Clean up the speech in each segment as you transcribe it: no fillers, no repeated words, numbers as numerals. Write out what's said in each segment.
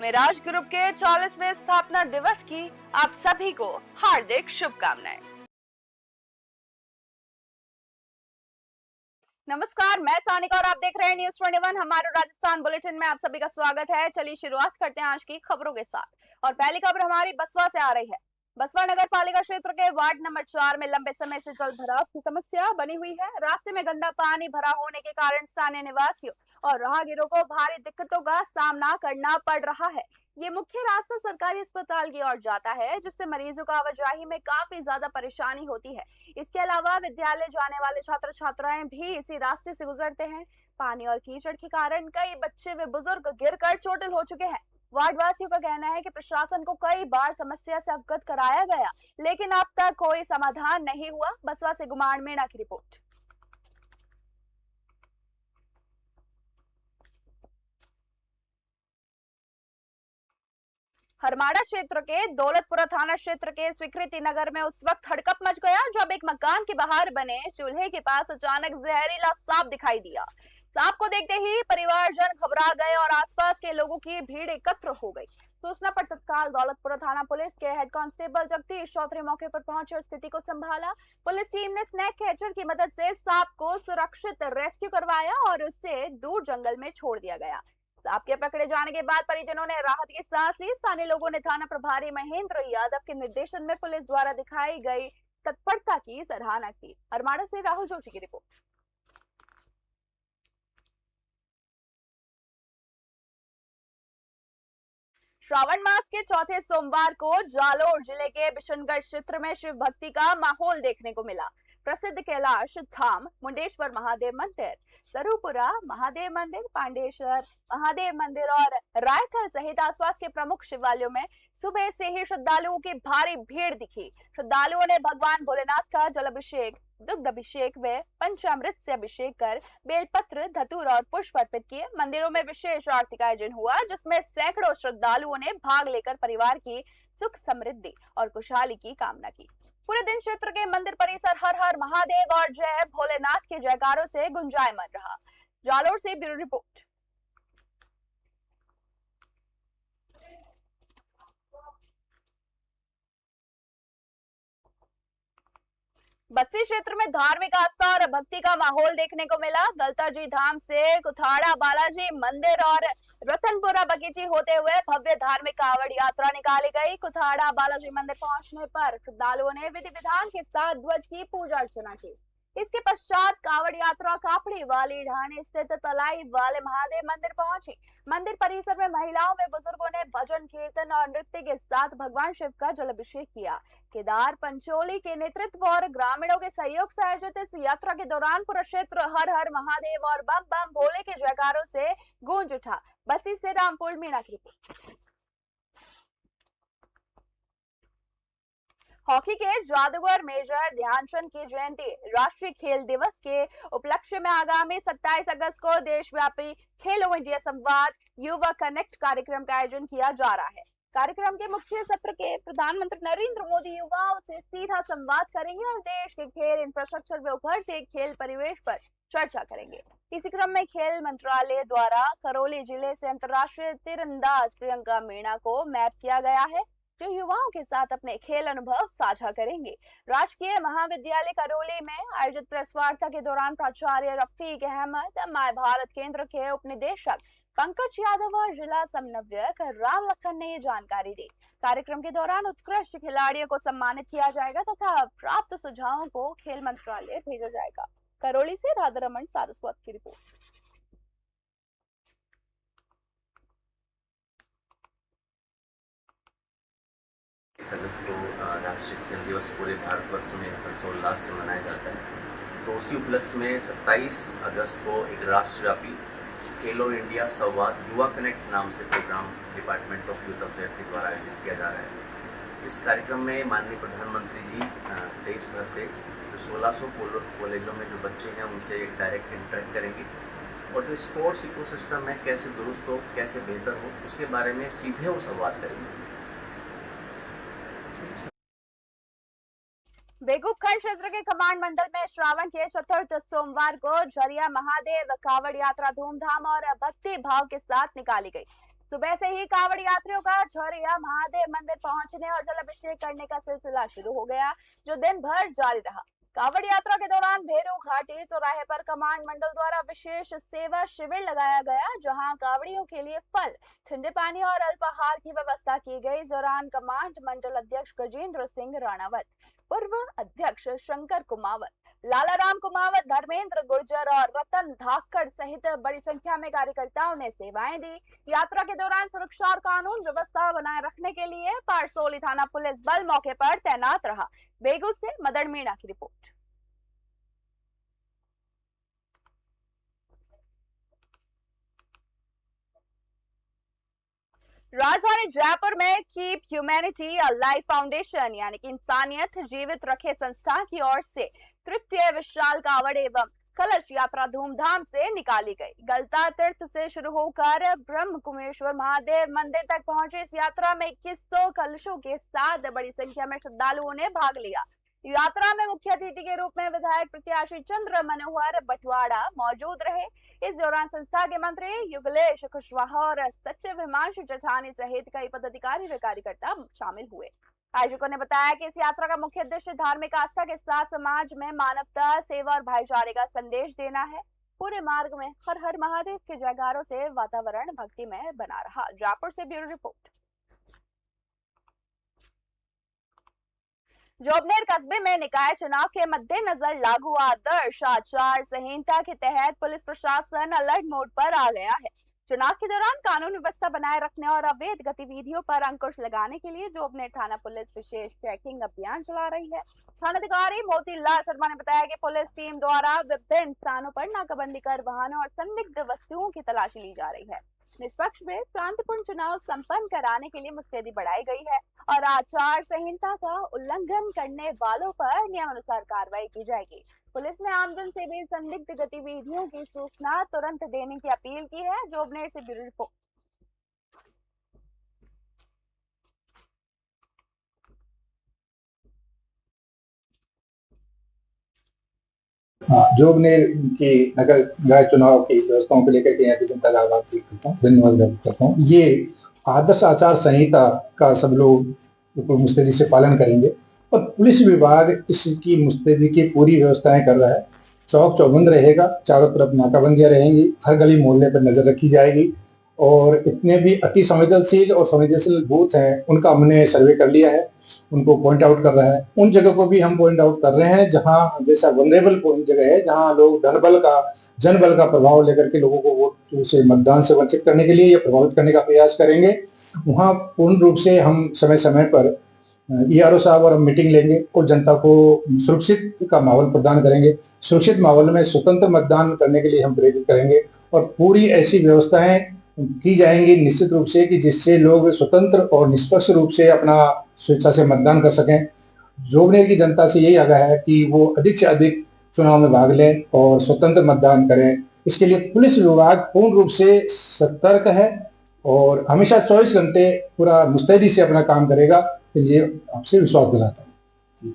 Miraj group के 40वें स्थापना दिवस की आप सभी को हार्दिक शुभकामनाएं। नमस्कार, मैं सानिका और आप देख रहे हैं न्यूज़ 21 हमारे राजस्थान बुलेटिन में आप सभी का स्वागत है। चलिए शुरुआत करते हैं आज की खबरों के साथ और पहली खबर हमारी बसवा से आ रही है। बसवा नगर पालिका क्षेत्र के वार्ड नंबर 4 में लंबे समय से जल भराव की समस्या बनी हुई है। रास्ते में गंदा पानी भरा होने के कारण स्थानीय निवासियों और राहगीरों को भारी दिक्कतों का सामना करना पड़ रहा है। ये मुख्य रास्ता सरकारी अस्पताल की ओर जाता है, जिससे मरीजों को आवाजाही में काफी ज्यादा परेशानी होती है। इसके अलावा विद्यालय जाने वाले छात्र छात्राएं भी इसी रास्ते से गुजरते हैं। पानी और कीचड़ के कारण कई बच्चे व बुजुर्ग गिरकर चोटिल हो चुके हैं। वार्ड वासियों का कहना है कि प्रशासन को कई बार समस्या से अवगत कराया गया, लेकिन अब तक कोई समाधान नहीं हुआ। बसवा से गुमान मीणा की रिपोर्ट। हरमाड़ा क्षेत्र के दौलतपुरा थाना क्षेत्र के स्वीकृति नगर में उस वक्त हड़कंप मच गया जब एक मकान के बाहर बने चूल्हे के पास अचानक जहरीला सांप दिखाई दिया। सांप को देखते ही परिवारजन घबरा गए और आसपास के लोगों की भीड़ एकत्र हो गई। सूचना पर तत्काल दौलतपुरा थाना पुलिस के हेड कांस्टेबल जगदीश चौधरी मौके पर पहुंचे और स्थिति को संभाला। पुलिस टीम ने स्नेक कैचर की मदद से सांप को सुरक्षित रेस्क्यू करवाया और उसे दूर जंगल में छोड़ दिया गया। सांप के पकड़े जाने के बाद परिजनों ने राहत की सांस ली। स्थानीय लोगों ने थाना प्रभारी महेंद्र यादव के निर्देशन में पुलिस द्वारा दिखाई गई तत्परता की सराहना की। अरमाड़ा से राहुल जोशी की रिपोर्ट। श्रावण मास के चौथे सोमवार को जालोर जिले के बिशनगढ़ क्षेत्र में शिव भक्ति का माहौल देखने को मिला। प्रसिद्ध कैलाश धाम, मुंडेश्वर महादेव मंदिर, सरूपुरा महादेव मंदिर, पांडेश्वर महादेव मंदिर और रायकल सहित आसपास के प्रमुख शिवालयों में सुबह से ही श्रद्धालुओं की भारी भीड़ दिखी। श्रद्धालुओं ने भगवान भोलेनाथ का जल अभिषेक, दुग्ध अभिषेक व पंचामृत से अभिषेक कर बेलपत्र, धतूर और पुष्प अर्पित किए। मंदिरों में विशेष आरती का आयोजन हुआ, जिसमें सैकड़ों श्रद्धालुओं ने भाग लेकर परिवार की सुख समृद्धि और खुशहाली की कामना की। पूरे दिन क्षेत्र के मंदिर परिसर हर हर महादेव और जय भोलेनाथ के जयकारों से गुंजायमान रहा। जालोर से ब्यूरो रिपोर्ट। बस्ती क्षेत्र में धार्मिक आस्था और भक्ति का माहौल देखने को मिला। गलताजी धाम से कुथाड़ा बालाजी मंदिर और रतनपुरा बगीची होते हुए भव्य धार्मिक कावड़ यात्रा निकाली गई। कुथाड़ा बालाजी मंदिर पहुंचने पर श्रद्धालुओं ने विधि विधान के साथ ध्वज की पूजा अर्चना की। इसके पश्चात कावड़ यात्रा कापड़ी वाली ढाणी स्थित तलाई वाले महादेव मंदिर पहुंची। मंदिर परिसर में महिलाओं व बुजुर्गों ने भजन कीर्तन और नृत्य के साथ भगवान शिव का जलाभिषेक किया। केदार पंचोली के नेतृत्व और ग्रामीणों के सहयोग से आयोजित इस यात्रा के दौरान पूरा क्षेत्र हर हर महादेव और बम बम भोले के जयकारों से गूंज उठा। बस्ती से रामपुर मीणा की रिपोर्ट। हॉकी के जादूगर मेजर ध्यानचंद की जयंती राष्ट्रीय खेल दिवस के उपलक्ष्य में आगामी 27 अगस्त को देशव्यापी खेलो इंडिया संवाद युवा कनेक्ट कार्यक्रम का आयोजन किया जा रहा है। कार्यक्रम के मुख्य सत्र के प्रधानमंत्री नरेंद्र मोदी युवाओं से सीधा संवाद करेंगे और देश के खेल इंफ्रास्ट्रक्चर में उभरते खेल परिवेश पर चर्चा करेंगे। इसी क्रम में खेल मंत्रालय द्वारा करौली जिले से अंतर्राष्ट्रीय तीरंदाज प्रियंका मीणा को मैप किया गया है, जो युवाओं के साथ अपने खेल अनुभव साझा करेंगे। राजकीय महाविद्यालय करौली में आयोजित प्रेस वार्ता के दौरान प्राचार्य रफीक अहमद, माय भारत केंद्र के उपनिदेशक पंकज यादव और जिला समन्वयक राम लखन ने ये जानकारी दी। कार्यक्रम के दौरान उत्कृष्ट खिलाड़ियों को सम्मानित किया जाएगा तथा प्राप्त सुझावों को खेल मंत्रालय भेजा जाएगा। करौली से राधारमण सारस्वत की रिपोर्ट। अगस्त को राष्ट्रीय खेल दिवस पूरे भारतवर्ष में हर्षोल्लास से मनाया जाता है। तो उसी उपलक्ष्य में 27 अगस्त को एक राष्ट्रव्यापी खेलो इंडिया संवाद युवा कनेक्ट नाम से program department of youth affair के द्वारा आयोजित किया जा रहा है। इस कार्यक्रम में माननीय प्रधानमंत्री जी देश भर से जो 1600 कॉलेजों में जो बच्चे हैं उनसे डायरेक्ट इंटरेक्ट करेंगे और जो स्पोर्ट्स इकोसिस्टम है कैसे दुरुस्त हो, कैसे बेहतर हो, उसके बारे में सीधे वो संवाद करेंगे। बेगूखंड क्षेत्र के कमांड मंडल में श्रावण के चतुर्थ सोमवार को झरिया महादेव कावड़ यात्रा धूमधाम और भक्ति भाव के साथ निकाली गई। सुबह से ही कांवड़ यात्रियों का झरिया महादेव मंदिर पहुंचने और जलाभिषेक करने का सिलसिला शुरू हो गया, जो दिन भर जारी रहा। कांवड़ यात्रा के दौरान भेरू घाटी चौराहे पर कमांड मंडल द्वारा विशेष सेवा शिविर लगाया गया, जहां कांवड़ियों के लिए फल, ठंडे पानी और अल्पाहार की व्यवस्था की गई। इस दौरान कमांड मंडल अध्यक्ष गजेंद्र सिंह राणावत, पूर्व अध्यक्ष शंकर कुमावत, लालाराम कुमावत, धर्मेंद्र गुर्जर और रतन धाकड़ सहित बड़ी संख्या में कार्यकर्ताओं ने सेवाएं दी। यात्रा के दौरान सुरक्षा और कानून व्यवस्था बनाए रखने के लिए पारसोली थाना पुलिस बल मौके पर तैनात रहा। बेगू से मदन मीणा की रिपोर्ट। राजधानी जयपुर में कीप ह्यूमैनिटी अलाइव फाउंडेशन यानी कि इंसानियत जीवित रखे संस्था की ओर से तृतीय विशाल कांवड़ एवं कलश यात्रा धूमधाम से निकाली गई। गलता तीर्थ से शुरू होकर ब्रह्म कुमेश्वर महादेव मंदिर तक पहुंचे इस यात्रा में 2100 कलशों के साथ बड़ी संख्या में श्रद्धालुओं ने भाग लिया। यात्रा में मुख्य अतिथि के रूप में विधायक प्रत्याशी चंद्र मनोहर बटवाड़ा मौजूद रहे। इस दौरान संस्था के मंत्री युगलेश कुशवाहा और सचिव हिमांशु चठानी सहित कई पदाधिकारी व कार्यकर्ता शामिल हुए। आयोजकों ने बताया कि इस यात्रा का मुख्य उद्देश्य धार्मिक आस्था के साथ समाज में मानवता, सेवा और भाईचारे का संदेश देना है। पूरे मार्ग में हर हर महादेव के जयकारों से वातावरण भक्तिमय बना रहा। जयपुर से ब्यूरो रिपोर्ट। जोबनेर कस्बे में निकाय चुनाव के मद्देनजर लागू आदर्श आचार संहिता के तहत पुलिस प्रशासन अलर्ट मोड पर आ गया है। चुनाव के दौरान कानून व्यवस्था बनाए रखने और अवैध गतिविधियों पर अंकुश लगाने के लिए जोबनेर थाना पुलिस विशेष चेकिंग अभियान चला रही है। थानाधिकारी मोतीलाल शर्मा ने बताया कि पुलिस टीम द्वारा विभिन्न स्थानों पर नाकाबंदी कर वाहनों और संदिग्ध वस्तुओं की तलाशी ली जा रही है। निष्पक्ष में शांतिपूर्ण चुनाव संपन्न कराने के लिए मुस्तैदी बढ़ाई गई है और आचार संहिता का उल्लंघन करने वालों पर नियमानुसार कार्रवाई की जाएगी। पुलिस ने आमजन से भी संदिग्ध गतिविधियों की सूचना तुरंत देने की अपील की है। जोबनेर से ब्यूरो रिपोर्ट। जोबनेर की नगर निकाय चुनाव की व्यवस्थाओं को लेकर के यहाँ की जनता का आभार व्यक्त करता हूँ, धन्यवाद व्यक्त करता हूँ। ये आदर्श आचार संहिता का सब लोग मुस्तैदी से पालन करेंगे और पुलिस विभाग इसकी मुस्तैदी की पूरी व्यवस्थाएं कर रहा है। चौक चौबंद रहेगा, चारों तरफ नाकाबंदियां रहेंगी, हर गली मोहल्ले पर नजर रखी जाएगी और इतने भी अति संवेदनशील और संवेदनशील बूथ हैं उनका हमने सर्वे कर लिया है, उनको पॉइंट आउट कर रहा है। उन जगह को भी हम पॉइंट आउट कर रहे हैं जहां जैसा वनरेबल पॉइंट जगह है, जहां लोग जनबल का प्रभाव लेकर के लोगों को वोट से मतदान से वंचित करने के लिए या प्रभावित करने का प्रयास करेंगे, वहां पूर्ण रूप से हम समय समय पर ईआरओ साहब और हम मीटिंग लेंगे और जनता को सुरक्षित का माहौल प्रदान करेंगे। सुरक्षित माहौल में स्वतंत्र मतदान करने के लिए हम प्रेरित करेंगे और पूरी ऐसी व्यवस्थाएं की जाएंगी निश्चित रूप से कि जिससे लोग स्वतंत्र और निष्पक्ष रूप से अपना स्वेच्छा से मतदान कर सकें। जोबनेर की जनता से यही आगाह है कि वो अधिक से अधिक चुनाव में भाग लें और स्वतंत्र मतदान करें। इसके लिए पुलिस विभाग पूर्ण रूप से सतर्क है और हमेशा 24 घंटे पूरा मुस्तैदी से अपना काम करेगा। ये आपसे विश्वास दिलाता हूँ।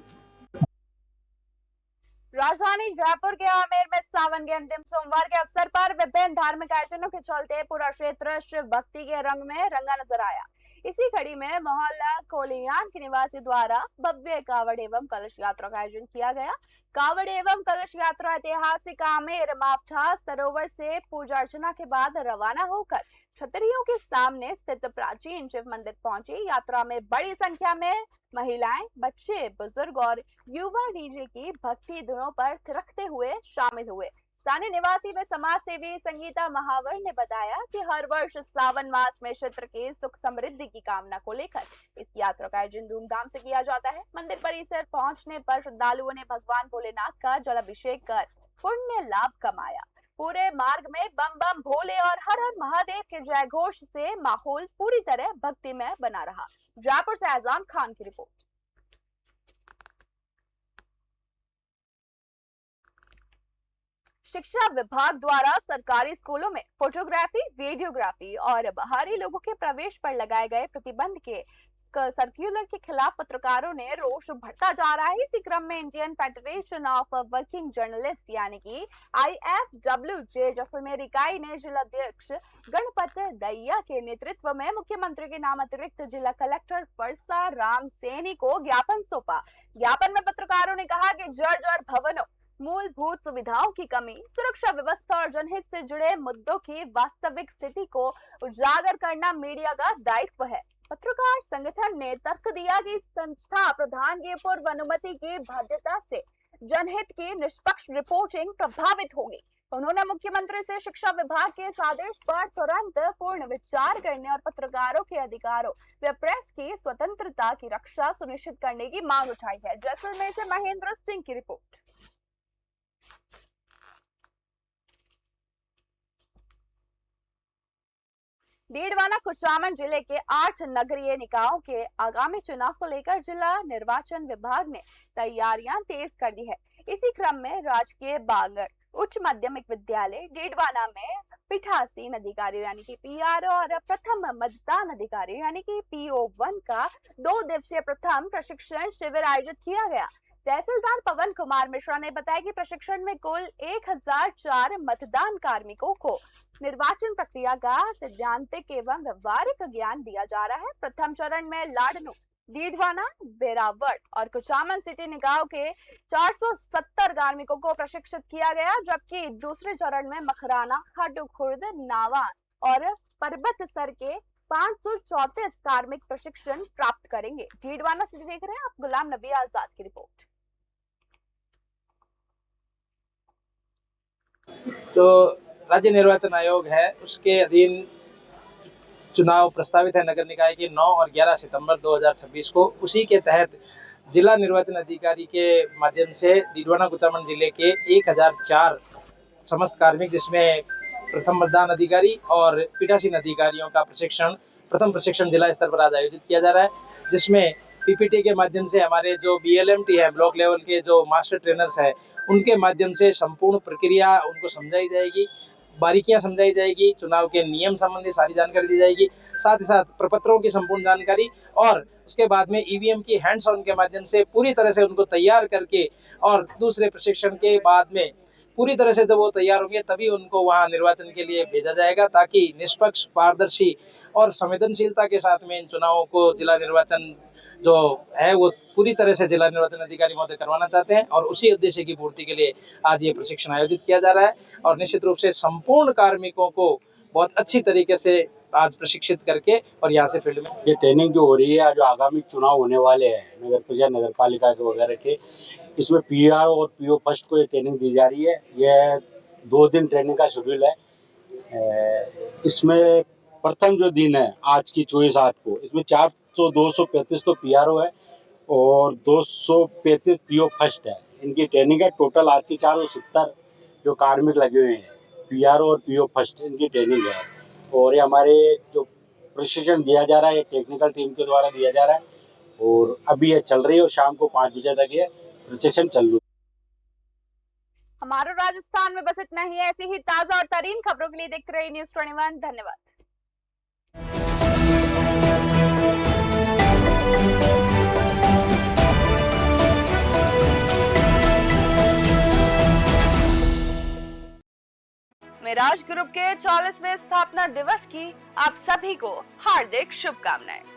राजधानी जयपुर के आमेर में सावन के अंतिम सोमवार के अवसर पर विभिन्न धार्मिक आयोजनों के चलते पूरा क्षेत्र शिव भक्ति के रंग में रंगा नजर आया। इसी कड़ी में मोहल्ला कोलियान के निवासी द्वारा भव्य कावड़ एवं कलश यात्रा का आयोजन किया गया। कावड़ एवं कलश यात्रा ऐतिहासिक आमेर मापछा सरोवर से पूजा अर्चना के बाद रवाना होकर छतरियों के सामने स्थित प्राचीन शिव मंदिर पहुंची। यात्रा में बड़ी संख्या में महिलाएं, बच्चे, बुजुर्ग और युवा डीजे की भक्ति धुनों पर थिरकते हुए शामिल हुए। स्थानीय निवासी व समाज सेवी संगीता महावर ने बताया कि हर वर्ष सावन मास में क्षेत्र के सुख समृद्धि की कामना को लेकर इस यात्रा का आयोजन धूमधाम से किया जाता है। मंदिर परिसर पहुंचने पर श्रद्धालुओं ने भगवान भोलेनाथ का जलाभिषेक कर पुण्य लाभ कमाया। पूरे मार्ग में बम बम भोले और हर हर महादेव के जय घोष से माहौल पूरी तरह भक्तिमय बना रहा। जयपुर से आजान खान की रिपोर्ट। शिक्षा विभाग द्वारा सरकारी स्कूलों में फोटोग्राफी, वीडियोग्राफी और बाहरी लोगों के प्रवेश पर लगाए गए प्रतिबंध के सर्कुलर के खिलाफ पत्रकारों ने रोष बढ़ता जा रहा है। इसी क्रम में Indian federation of working journalist यानी कि IFWJ जैसलमेर इकाई ने जिलाध्यक्ष गणपत दहिया के नेतृत्व में मुख्यमंत्री के नाम अतिरिक्त जिला कलेक्टर परसा राम सैनी को ज्ञापन सौंपा। ज्ञापन में पत्रकारों ने कहा कि जर्जर भवनों, मूलभूत सुविधाओं की कमी, सुरक्षा व्यवस्था और जनहित से जुड़े मुद्दों की वास्तविक स्थिति को उजागर करना मीडिया का दायित्व है। पत्रकार संगठन ने तर्क दिया कि संस्था प्रधान की पूर्व अनुमति की बाध्यता से जनहित की निष्पक्ष रिपोर्टिंग प्रभावित होगी। उन्होंने मुख्यमंत्री से शिक्षा विभाग के इस आदेश पर तुरंत पूर्ण विचार करने और पत्रकारों के अधिकारों व प्रेस की स्वतंत्रता की रक्षा सुनिश्चित करने की मांग उठाई है। जैसलमेर से महेंद्र सिंह की रिपोर्ट। डीडवाना कुचामन जिले के 8 नगरीय निकायों के आगामी चुनाव को लेकर जिला निर्वाचन विभाग ने तैयारियां तेज कर दी है। इसी क्रम में राजकीय बांगड़ उच्च माध्यमिक विद्यालय डीडवाना में पीठासीन अधिकारी यानी कि PRO और प्रथम मतदान अधिकारी यानी कि PO1 का 2 दिवसीय प्रथम प्रशिक्षण शिविर आयोजित किया गया। तहसीलदार पवन कुमार मिश्रा ने बताया कि प्रशिक्षण में कुल 1004 मतदान कार्मिकों को निर्वाचन प्रक्रिया का सैद्धांतिक एवं व्यवहारिक ज्ञान दिया जा रहा है। प्रथम चरण में लाडनू, डीडवाना, बेरावट और कुचामन सिटी निकायों के 470 कार्मिकों को प्रशिक्षित किया गया, जबकि दूसरे चरण में मखराना, खाटू खुर्द, नावान और पर्वतसर के 534 कार्मिक प्रशिक्षण प्राप्त करेंगे। डीडवाना से देख रहे हैं आप गुलाम नबी आजाद की रिपोर्ट। जो राज्य निर्वाचन आयोग है उसके अधीन चुनाव प्रस्तावित है नगर निकाय के 9 और 11 सितंबर 2026 को। उसी के तहत जिला निर्वाचन अधिकारी के माध्यम से डीडवाना कुचामन जिले के 1004 समस्त कार्मिक, जिसमें प्रथम मतदान अधिकारी और पीठासीन अधिकारियों का प्रथम प्रशिक्षण जिला स्तर पर आज आयोजित किया जा रहा है, जिसमें PPT के माध्यम से हमारे जो BLMT है, ब्लॉक लेवल के जो मास्टर ट्रेनर्स है, उनके माध्यम से संपूर्ण प्रक्रिया उनको समझाई जाएगी, बारीकियां समझाई जाएगी, चुनाव के नियम संबंधी सारी जानकारी दी जाएगी, साथ ही साथ प्रपत्रों की संपूर्ण जानकारी, और उसके बाद में EVM की हैंड्स ऑन के माध्यम से पूरी तरह से उनको तैयार करके और दूसरे प्रशिक्षण के बाद में पूरी तरह से जब वो तैयार होंगे तभी उनको वहां निर्वाचन के लिए भेजा जाएगा, ताकि निष्पक्ष, पारदर्शी और संवेदनशीलता के साथ में इन चुनावों को जिला निर्वाचन जो है वो पूरी तरह से जिला निर्वाचन अधिकारी महोदय करवाना चाहते हैं, और उसी उद्देश्य की पूर्ति के लिए आज ये प्रशिक्षण आयोजित किया जा रहा है। और निश्चित रूप से संपूर्ण कार्मिकों को बहुत अच्छी तरीके से आज प्रशिक्षित करके और यहाँ से फील्ड में ये ट्रेनिंग जो हो रही है, जो आगामी चुनाव होने वाले हैं नगर परिषद, नगर पालिका के वगैरह के, इसमें PRO और PO फर्स्ट को ये ट्रेनिंग दी जा रही है। यह 2 दिन ट्रेनिंग का शेड्यूल है। इसमें प्रथम जो दिन है आज की 24/8 को, इसमें 235 तो PRO है और 235 PO फर्स्ट है। इनकी ट्रेनिंग है। टोटल आज की 470 जो कार्मिक लगे हुए हैं, PRO और PO फर्स्ट, इनकी ट्रेनिंग है। और ये हमारे जो प्रशिक्षण दिया जा रहा है, ये टेक्निकल टीम के द्वारा दिया जा रहा है और अभी ये चल रही है और शाम को 5 बजे तक ये प्रशिक्षण चल रही है। हमारे राजस्थान में बस इतना ही। ऐसी ही ताजा और तरीन खबरों के लिए देखते रहिए News 21। धन्यवाद। मिराज ग्रुप के 40वें स्थापना दिवस की आप सभी को हार्दिक शुभकामनाएं।